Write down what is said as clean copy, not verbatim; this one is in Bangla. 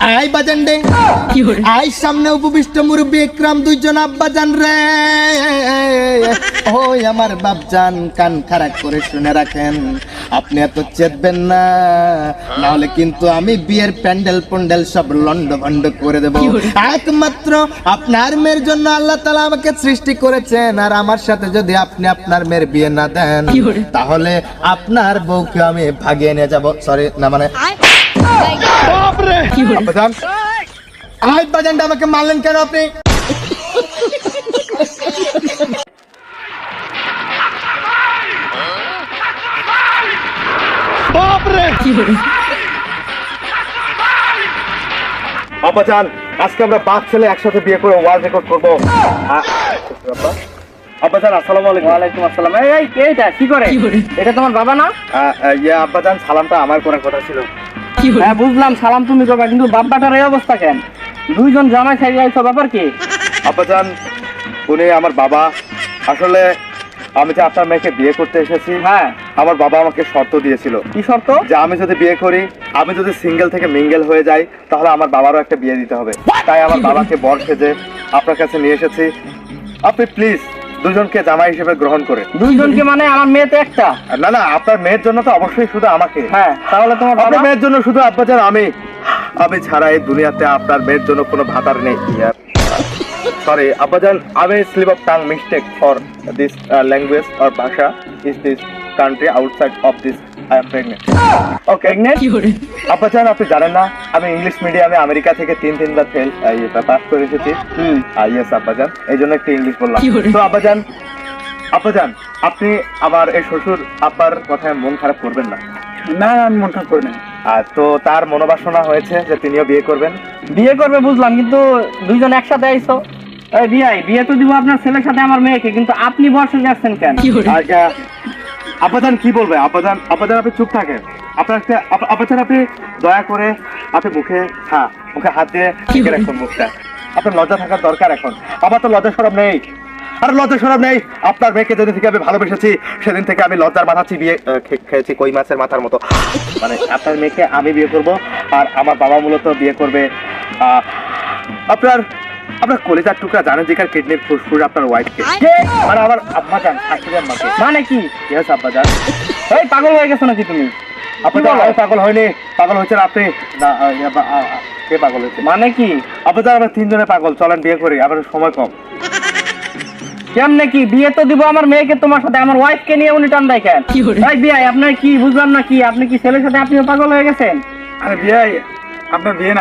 আই বাজান রে আই সামনে উপবিষ্ট মুরব্বী একরাম দুইজন আব্বাজান রে। ওই আমার বাপজান কান খারাপ করে শুনে রাখেন, আপনি এত চেতবেন না, নাহলে কিন্তু আমি বিয়ের প্যান্ডেল পন্ডেল সব লন্ড ভন্ড করে দেব। একমাত্র আপনার মেয়ের জন্য আল্লাহ তাআলা আমাকে সৃষ্টি করেছেন, আর আমার সাথে যদি আপনি আপনার মেয়ের বিয়ে না দেন তাহলে আপনার বউকে আমি ভাগিয়ে নিয়ে যাব। সরি না মানে আব্বাজান, আজ বাজানটা আমাকে মারলেন কেন আপনি? আব্বাজান, আজকে আমরা বাপ ছেলে একসাথে বিয়ে করে ওয়ার্ল্ড রেকর্ড করবো। আব্বাজান আসসালামু আলাইকুম। ওয়ালাইকুম আসসালাম। এই এইটা কি করে? এটা তোমার বাবা না? ইয়া আব্বাজান, সালামটা আমার করার কথা ছিল। হ্যাঁ বুঝলাম, সালাম তুমি করবা, কিন্তু বাপ্পাটার এই অবস্থা কেন? দুইজন জামাই খাই যাইছো, ব্যাপার কি? আব্বাজান, উনি আমার বাবা। আসলে আমি যে আপনার মেয়েকে বিয়ে করতে এসেছি, হ্যাঁ আমার বাবা আমাকে শর্ত দিয়েছিল। কি শর্ত? যে আমি যদি বিয়ে করি, আমি যদি সিঙ্গেল থেকে মিঙ্গেল হয়ে যাই, তাহলে আমার বাবারও একটা বিয়ে দিতে হবে। তাই আমার বাবাকে বর সেজে আপনার কাছে নিয়ে এসেছি। আপনি প্লিজ দুজনকে জামাই হিসেবে গ্রহণ করে। দুইজনকে মানে? আমার মেয়ে তো একটা। না না, আপনার মেয়ের জন্য তো অবশ্যই শুধু আমাকে। হ্যাঁ, তাহলে তোমার বাবা? আপনার মেয়ের জন্য শুধু আব্বাজান আমি ছাড়া এই দুনিয়াতে আপনার মেয়ের জন্য কোনো ভাতার নেই। সরি আব্বাজান, আমি slip of tongue mistake for this language or ভাষা is this country outside of this I am pregnant. Okay আব্বাজান, আপনি জানেন না আমি ইংলিশ মিডিয়ামে আমেরিকা থেকে তিনবার ফেল পাস করে এসেছি। ইয়েস আব্বাজান, এই জন্য একটু ইংলিশ বললাম। তো আব্বাজান আপনি আমার এই শ্বশুর আব্বার কথায় মন খারাপ করবেন না। না আমি মন খারাপ করি না। আর তো তার মনোবাসনা হয়েছে যে তিনিও বিয়ে করবেন। বিয়ে করবে বুঝলাম, কিন্তু দুইজন একসাথে আইছো। এই বিয়ে তো দিব আপনার ছেলের সাথে আমার মেয়েকে, কিন্তু আপনি বর্ষে যাচ্ছেন কেন? আব্বাজান কি বলবে? আব্বাজান আপনি চুপ থাকেন। আব্বাজান আপনি দয়া করে আপনি মুখে হাত দিয়ে ঢেকে রাখুন মুখটা। আপনার লজ্জা থাকার দরকার এখন। আমার তো লজ্জা শরম নেই, আর লজ্জা শরম নেই। আপনার মেয়েকে যেদিন থেকে আমি ভালোবেসেছি সেদিন থেকে আমি লজ্জার মাথা চিবিয়ে খেয়েছি কই মাছের মাথার মতো। মানে আপনার মেয়েকে আমি বিয়ে করব, আর আমার বাবা মূলত বিয়ে করবে আপনার কলিজার টুকরা জানেন জিকার কিডনির ফুসফুস আপনার ওয়াইফকে, মানে আমার আব্বাজান শাশুড়ি আম্মাকে। মানে কি? ইয়েস আব্বাজান। এই পাগল হয়ে গেছো নাকি তুমি? আব্বাজান আমি পাগল হয়নি, পাগল হচ্ছেন আপনি। না কে পাগল হয়েছে? মানে কি? আব্বাজান আমরা তিনজনে পাগল, চলেন বিয়ে করি, আমার সময় কম। কেমনে কি? বিয়ে তো দিব আমার মেয়েকে তোমার সাথে, আমার ওয়াইফকে নিয়ে উনি টান দেয় কেন? এই বিয়ে আপনার কি বুঝলাম না, কি আপনি কি ছেলের সাথে আপনিও পাগল হয়ে গেছেন? আরে বিয়ে আপনার বিয়ে না।